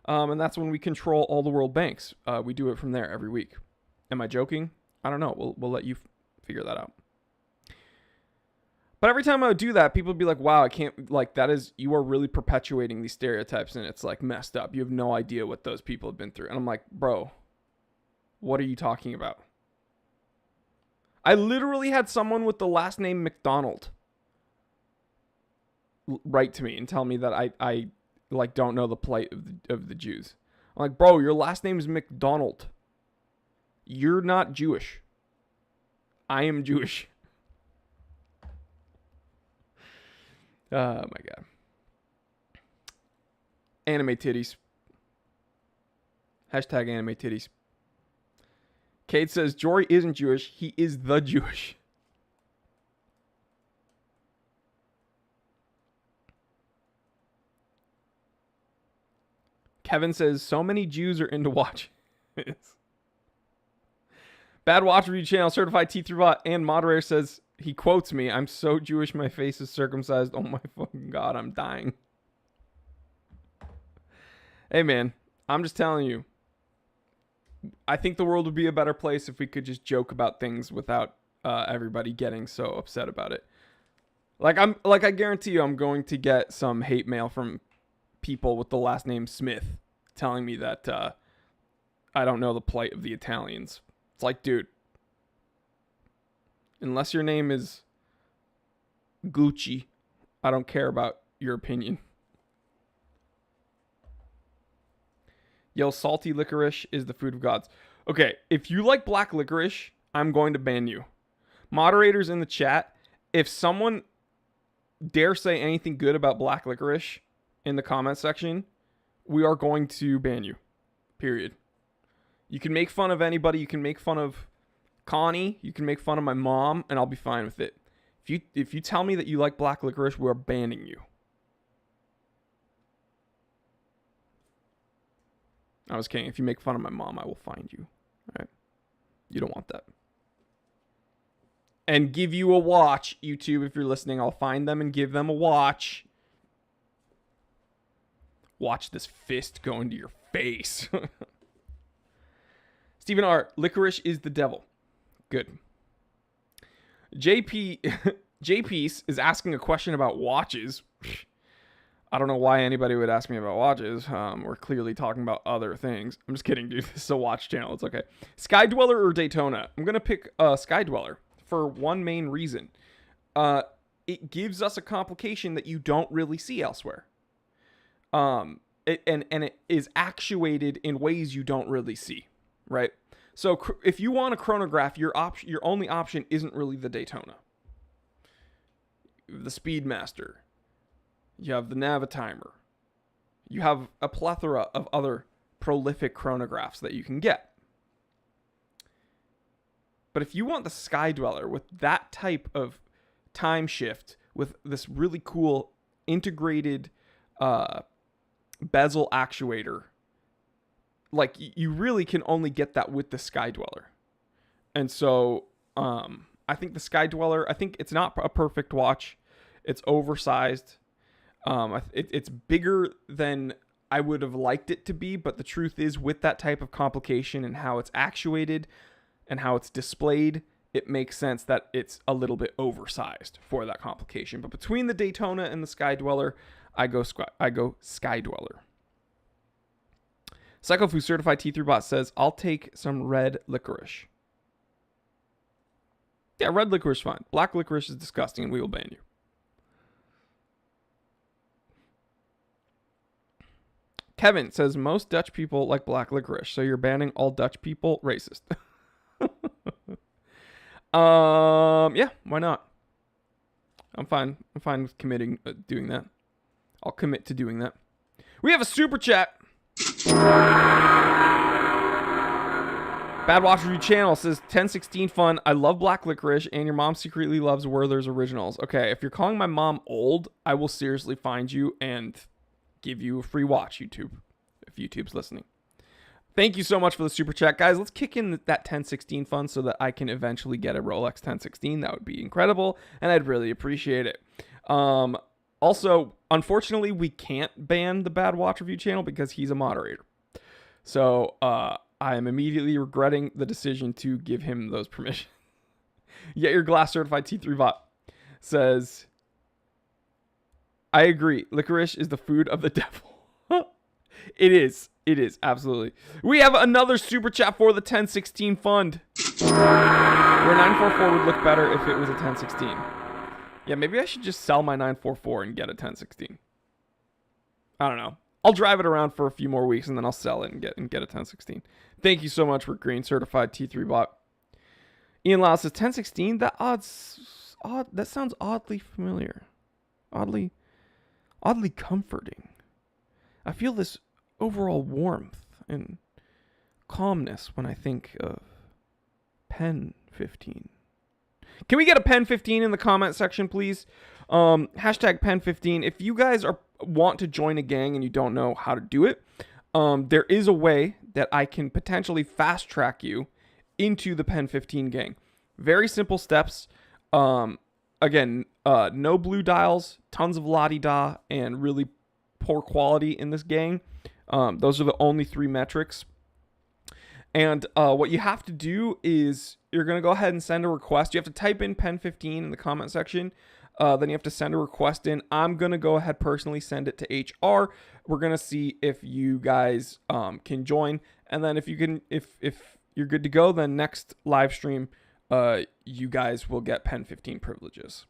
And that's when we control all the world banks. We do it from there every week. Am I joking? I don't know. We'll let you figure that out. But every time I would do that, people would be like, wow, I can't, like, you are really perpetuating these stereotypes, and it's, like, messed up. You have no idea what those people have been through. And I'm like, bro, what are you talking about? I literally had someone with the last name McDonald write to me and tell me that I don't know the plight of the Jews. I'm like, bro, your last name is McDonald. You're not Jewish. I am Jewish. Oh my God. Anime titties. Hashtag anime titties. Kate says, Jory isn't Jewish. He is the Jewish. Kevin says, so many Jews are into watch. Bad Watch Review Channel, Certified T3 Bot, and moderator says, he quotes me, I'm so Jewish, my face is circumcised. Oh my fucking God, I'm dying. Hey man, I'm just telling you. I think the world would be a better place if we could just joke about things without everybody getting so upset about it. I guarantee you I'm going to get some hate mail from people with the last name Smith telling me that I don't know the plight of the Italians. It's like, dude, unless your name is Gucci, I don't care about your opinion. Yo, salty licorice is the food of gods. Okay, if you like black licorice, I'm going to ban you. Moderators in the chat, if someone dare say anything good about black licorice in the comment section, we are going to ban you. Period. You can make fun of anybody. You can make fun of Connie. You can make fun of my mom, and I'll be fine with it. If you tell me that you like black licorice, we're banning you. I was kidding. If you make fun of my mom, I will find you. All right? You don't want that. And give you a watch, YouTube, if you're listening. I'll find them and give them a watch. Watch this fist go into your face. Stephen R. Licorice is the devil. Good. JPeace is asking a question about watches. I don't know why anybody would ask me about watches. We're clearly talking about other things. I'm just kidding, dude. This is a watch channel. It's okay. Sky Dweller or Daytona? I'm going to pick Sky Dweller for one main reason. It gives us a complication that you don't really see elsewhere. It is actuated in ways you don't really see, right? So if you want a chronograph, your only option isn't really the Daytona. The Speedmaster. You have the Navitimer. You have a plethora of other prolific chronographs that you can get. But if you want the Sky Dweller with that type of time shift, with this really cool integrated bezel actuator, like you really can only get that with the Sky Dweller. And so I think the Sky Dweller, I think it's not a perfect watch. It's oversized. It's bigger than I would have liked it to be, but the truth is, with that type of complication and how it's actuated and how it's displayed, it makes sense that it's a little bit oversized for that complication. But between the Daytona and the Sky Dweller, I go Sky Dweller. Psychofu Certified T3 Bot says, I'll take some red licorice. Yeah, red licorice is fine. Black licorice is disgusting and we will ban you. Kevin says, most Dutch people like black licorice, so you're banning all Dutch people? Racist. Yeah, why not? I'm fine. I'm fine with doing that. I'll commit to doing that. We have a super chat. Bad Watch Review Channel says 1016 fun. I love black licorice and your mom secretly loves Werther's Originals. Okay, if you're calling my mom old, I will seriously find you and give you a free watch, YouTube, if YouTube's listening. Thank you so much for the super chat, guys. Let's kick in that 1016 fund so that I can eventually get a Rolex 1016. That would be incredible, and I'd really appreciate it. Also, unfortunately, we can't ban the Bad Watch Review Channel because he's a moderator. So I am immediately regretting the decision to give him those permissions. Yet your Glass Certified T3 Bot says, I agree. Licorice is the food of the devil. It is. It is. Absolutely. We have another super chat for the 1016 fund. Where 944 would look better if it was a 1016. Yeah, maybe I should just sell my 944 and get a 1016. I don't know. I'll drive it around for a few more weeks and then I'll sell it and get a 1016. Thank you so much for green certified T3 bot. Ian Lau says 1016. That sounds oddly familiar, oddly comforting. I feel this overall warmth and calmness when I think of Pen 15. Can we get a Pen 15 in the comment section, please? Hashtag Pen 15. If you guys want to join a gang and you don't know how to do it, there is a way that I can potentially fast track you into the Pen 15 gang. Very simple steps. Again, no blue dials, tons of la-di-da, and really poor quality in this gang. Those are the only 3 metrics. And what you have to do is you're going to go ahead and send a request. You have to type in Pen 15 in the comment section. Then you have to send a request in. I'm going to go ahead personally send it to HR. We're going to see if you guys can join. And then if you're good to go, then next live stream, you guys will get Pen 15 privileges.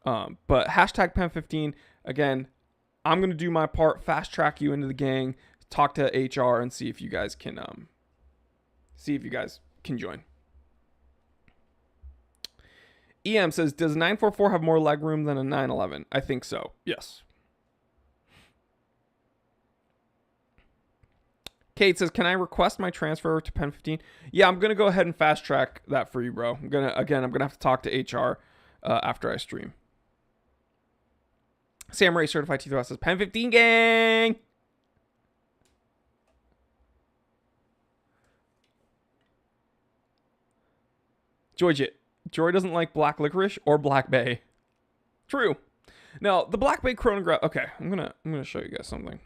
But hashtag Pen 15, again, I'm going to do my part, fast track you into the gang, talk to HR, and see if you guys can join. EM says, does 944 have more leg room than a 911? I think so. Yes. Kate says, can I request my transfer to Pen 15? Yeah, I'm going to go ahead and fast track that for you, bro. I'm going to have to talk to HR after I stream. Sam Ray certified T3 says, Pen 15 gang. Joy doesn't like black licorice or black bay. True. Now, the black bay chronograph. Okay, I'm gonna show you guys something.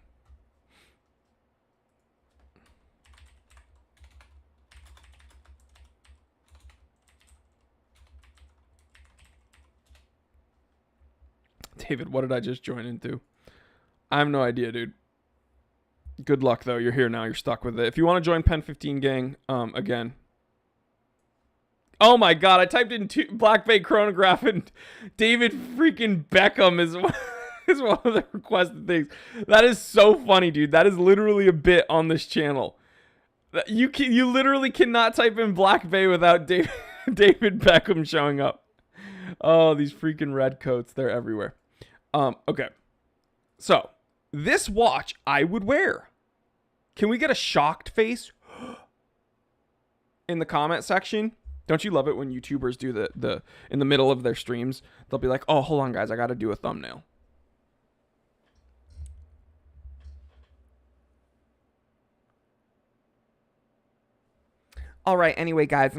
David, what did I just join into? I have no idea, dude. Good luck, though. You're here now. You're stuck with it. If you want to join Pen 15 gang, again. Oh my god, I typed in Black Bay Chronograph and David freaking Beckham is one of the requested things. That is so funny, dude. That is literally a bit on this channel. You literally cannot type in Black Bay without David Beckham showing up. Oh, these freaking red coats, they're everywhere. Okay. So, this watch I would wear. Can we get a shocked face in the comment section? Don't you love it when YouTubers do the in the middle of their streams, they'll be like, "Oh, hold on guys, I got to do a thumbnail." All right, anyway, guys,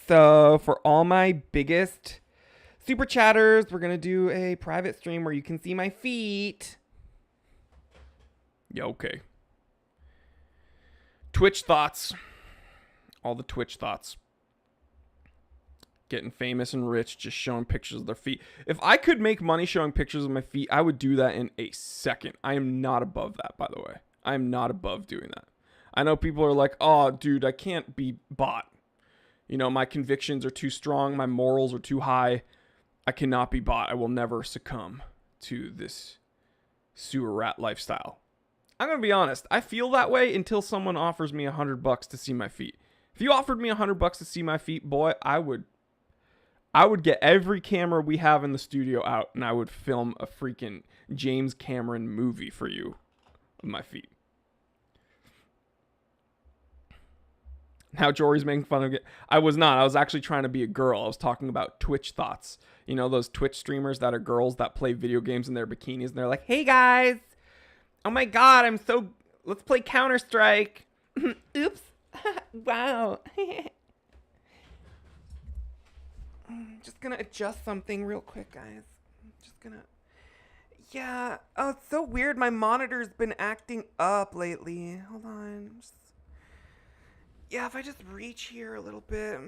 so for all my biggest super chatters, we're going to do a private stream where you can see my feet. Yeah, okay. Twitch thoughts. All the Twitch thoughts. Getting famous and rich, just showing pictures of their feet. If I could make money showing pictures of my feet, I would do that in a second. I am not above that, by the way. I am not above doing that. I know people are like, oh, dude, I can't be bought. You know, my convictions are too strong. My morals are too high. I cannot be bought. I will never succumb to this sewer rat lifestyle. I'm going to be honest. I feel that way until someone offers me $100 to see my feet. If you offered me $100 to see my feet, boy, I would get every camera we have in the studio out and I would film a freaking James Cameron movie for you of my feet. Now Jory's making fun of it. I was not. I was actually trying to be a girl. I was talking about Twitch thoughts. You know, those Twitch streamers that are girls that play video games in their bikinis and they're like, hey guys, oh my god, let's play Counter-Strike. Oops. Wow. Just gonna adjust something real quick, guys. Yeah. Oh, it's so weird. My monitor's been acting up lately. Hold on. Yeah, if I just reach here a little bit.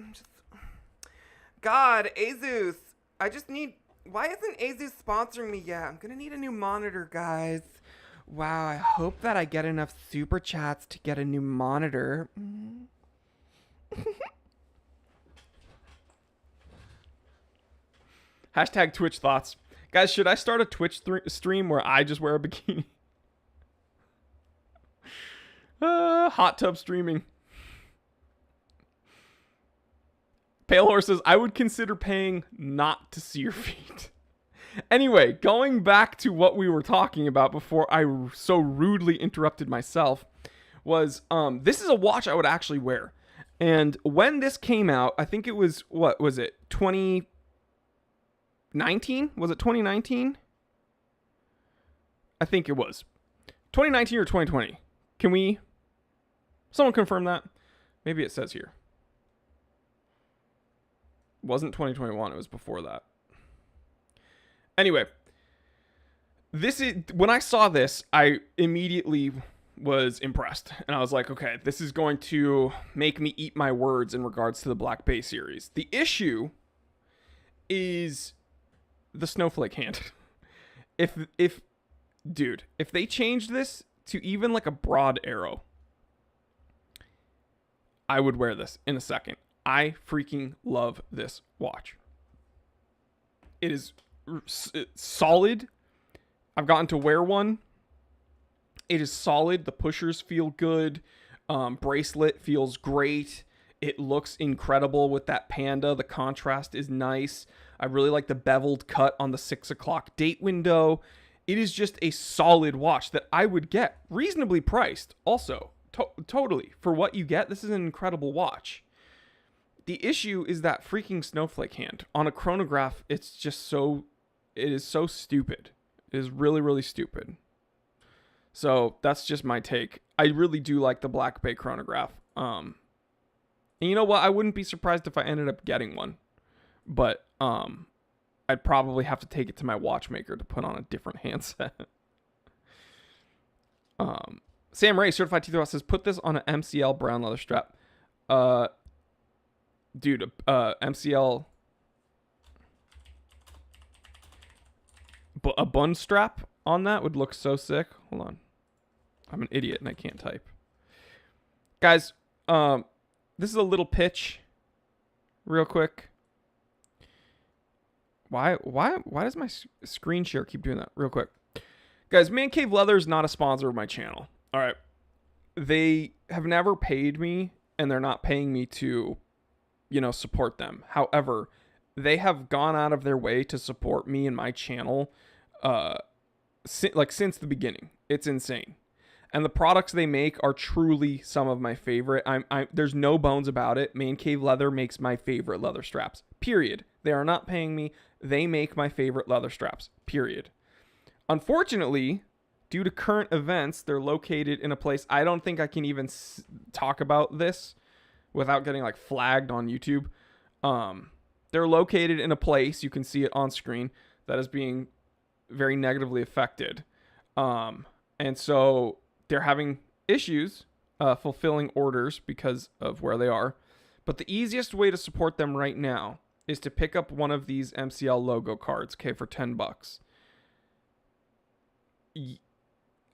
God, Asus. Why isn't Asus sponsoring me yet? I'm gonna need a new monitor, guys. Wow, I hope that I get enough super chats to get a new monitor. Hashtag Twitch thoughts. Guys, should I start a Twitch stream where I just wear a bikini? Hot tub streaming. Pale Horse says, I would consider paying not to see your feet. Anyway, going back to what we were talking about before I so rudely interrupted myself, was this is a watch I would actually wear. And when this came out, I think it was, what was it, 2019? Was it 2019? I think it was. 2019 or 2020. Can we, someone confirm that? Maybe it says here. It wasn't 2021, it was before that. Anyway, this is, when I saw this, I immediately was impressed. And I was like, okay, this is going to make me eat my words in regards to the Black Bay series. The issue is the snowflake hand. Dude, if they changed this to even like a broad arrow, I would wear this in a second. I freaking love this watch. It is solid. I've gotten to wear one. It is solid. The pushers feel good. Bracelet feels great. It looks incredible with that panda. The contrast is nice. I really like the beveled cut on the 6 o'clock date window. It is just a solid watch that I would get, reasonably priced also. Totally. For what you get, this is an incredible watch. The issue is that freaking snowflake hand. On a chronograph, it's just so, it is so stupid. It is really, really stupid. So that's just my take. I really do like the Black Bay chronograph. And you know what? I wouldn't be surprised if I ended up getting one. But I'd probably have to take it to my watchmaker to put on a different handset. Sam Ray, certified teeth says, put this on an MCL brown leather strap. Dude, MCL, a bun strap on that would look so sick. Hold on. I'm an idiot and I can't type. Guys, this is a little pitch real quick. Why does my screen share keep doing that? Real quick. Guys, Man Cave Leather is not a sponsor of my channel. All right. They have never paid me and they're not paying me to, you know, support them. However, they have gone out of their way to support me and my channel since the beginning. It's insane. And the products they make are truly some of my favorite. There's no bones about it. Man Cave Leather makes my favorite leather straps. Period. They are not paying me. They make my favorite leather straps. Period. Unfortunately, due to current events, they're located in a place I don't think I can even talk about this without getting like flagged on YouTube. They're located in a place, you can see it on screen, that is being very negatively affected. And so they're having issues fulfilling orders because of where they are. But the easiest way to support them right now is to pick up one of these MCL logo cards, okay, for $10.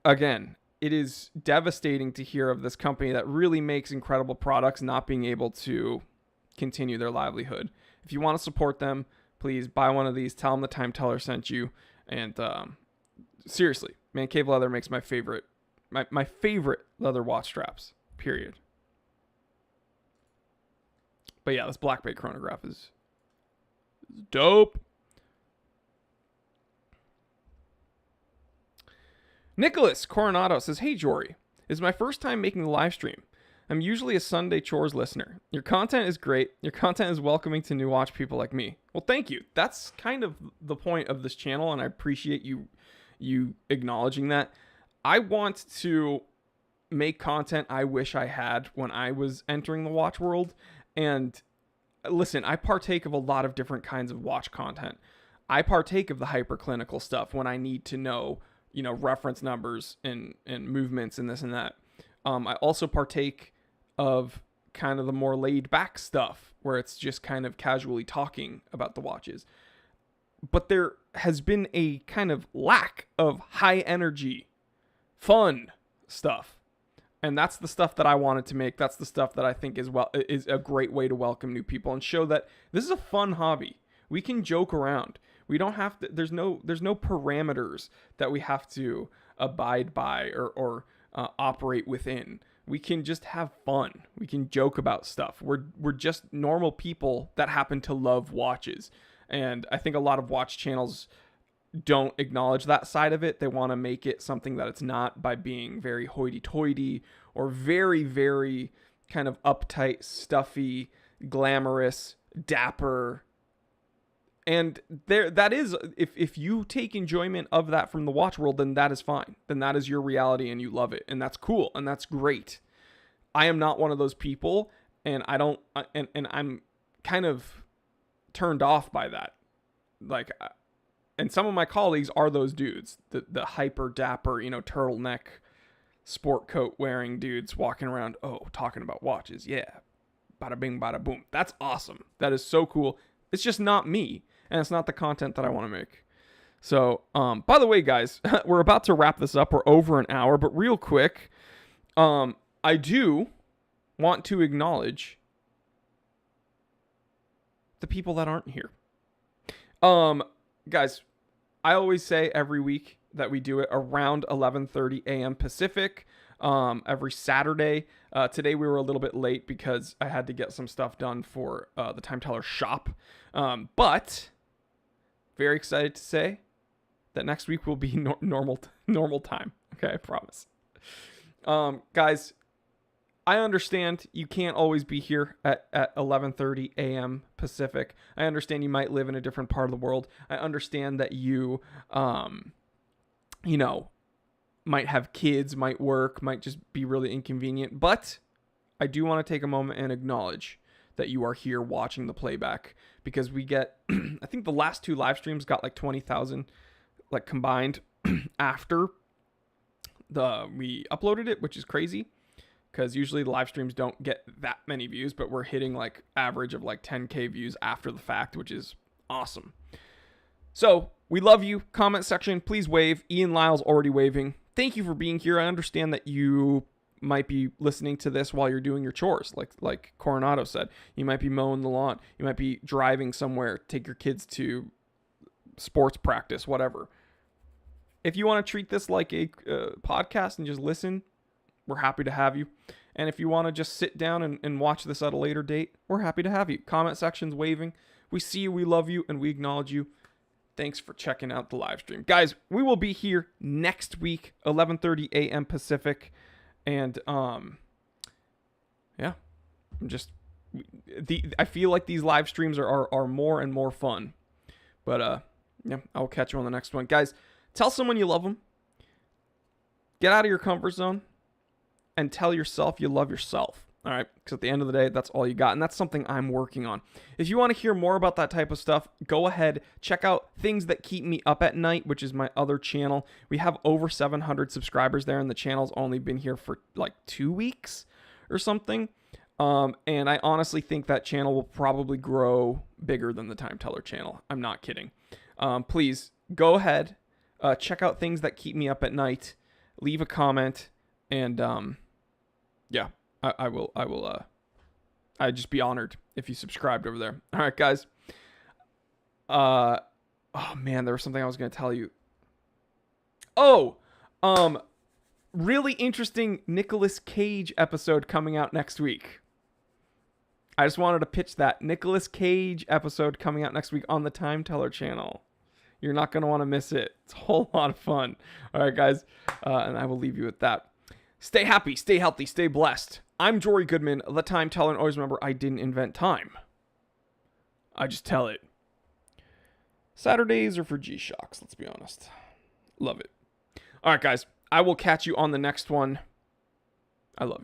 Again, it is devastating to hear of this company that really makes incredible products not being able to continue their livelihood. If you want to support them, please buy one of these. Tell them the Time Teller sent you. And seriously, Man Cave Leather makes my favorite leather watch straps, period. But yeah, this Black Bay chronograph is dope. Nicholas Coronado says, hey, Jory, this is my first time making the live stream. I'm usually a Sunday chores listener. Your content is great. Your content is welcoming to new watch people like me. Well, thank you. That's kind of the point of this channel, and I appreciate you acknowledging that. I want to make content I wish I had when I was entering the watch world. And listen, I partake of a lot of different kinds of watch content. I partake of the hyperclinical stuff when I need to know, you know, reference numbers and movements and this and that. I also partake of kind of the more laid back stuff where it's just kind of casually talking about the watches. But there has been a kind of lack of high energy, fun stuff. And that's the stuff that I wanted to make. That's the stuff that I think is a great way to welcome new people and show that this is a fun hobby. We can joke around. We don't have to, there's no parameters that we have to abide by or operate within. We can just have fun. We can joke about stuff. We're just normal people that happen to love watches. And I think a lot of watch channels don't acknowledge that side of it. They want to make it something that it's not by being very hoity-toity or very, very kind of uptight, stuffy, glamorous, dapper. And that is, if you take enjoyment of that from the watch world, then that is fine. Then that is your reality and you love it. And that's cool. And that's great. I am not one of those people. And I don't, and I'm kind of turned off by that. Like, and some of my colleagues are those dudes, the hyper dapper, turtleneck, sport coat wearing dudes walking around, talking about watches. Yeah. Bada bing, bada boom. That's awesome. That is so cool. It's just not me. And it's not the content that I want to make. So, by the way, guys, we're about to wrap this up. We're over an hour, but real quick, I do want to acknowledge the people that aren't here. Guys, I always say every week that we do it around 11:30 a.m. Pacific, every Saturday. Today we were a little bit late because I had to get some stuff done for the Time Teller shop. But very excited to say that next week will be normal time. Okay, I promise. Guys, I understand you can't always be here at 11:30 a.m. Pacific. I understand you might live in a different part of the world. I understand that you, might have kids, might work, might just be really inconvenient. But I do want to take a moment and acknowledge that you are here watching the playback, because we get, I think the last 2 live streams got like 20,000 like combined after we uploaded it, which is crazy. Because usually the live streams don't get that many views, but we're hitting like average of like 10K views after the fact, which is awesome. So we love you. Comment section, please wave. Ian Lyle's already waving. Thank you for being here. I understand that you might be listening to this while you're doing your chores, like Coronado said. You might be mowing the lawn. You might be driving somewhere, take your kids to sports practice, whatever. If you want to treat this like a podcast and just listen, we're happy to have you. And if you want to just sit down and watch this at a later date, we're happy to have you. Comment section's waving. We see you, we love you, and we acknowledge you. Thanks for checking out the live stream. Guys, we will be here next week, 11:30 a.m. Pacific. And, yeah, I feel like these live streams are more and more fun. But, yeah, I'll catch you on the next one. Guys, tell someone you love them. Get out of your comfort zone. And tell yourself you love yourself. All right? Because at the end of the day, that's all you got. And that's something I'm working on. If you want to hear more about that type of stuff, go ahead. Check out Things That Keep Me Up at Night, which is my other channel. We have over 700 subscribers there, and the channel's only been here for like 2 weeks or something. And I honestly think that channel will probably grow bigger than the Time Teller channel. I'm not kidding. Please go ahead. Check out Things That Keep Me Up at Night. Leave a comment. And, yeah, I will, I'd just be honored if you subscribed over there. All right, guys. Oh man, there was something I was going to tell you. Oh, really interesting Nicolas Cage episode coming out next week. I just wanted to pitch that Nicolas Cage episode coming out next week on the Time Teller channel. You're not going to want to miss it. It's a whole lot of fun. All right, guys. And I will leave you with that. Stay happy, stay healthy, stay blessed. I'm Jory Goodman, the Time Teller, and always remember, I didn't invent time. I just tell it. Saturdays are for G-Shocks, let's be honest. Love it. All right, guys. I will catch you on the next one. I love you.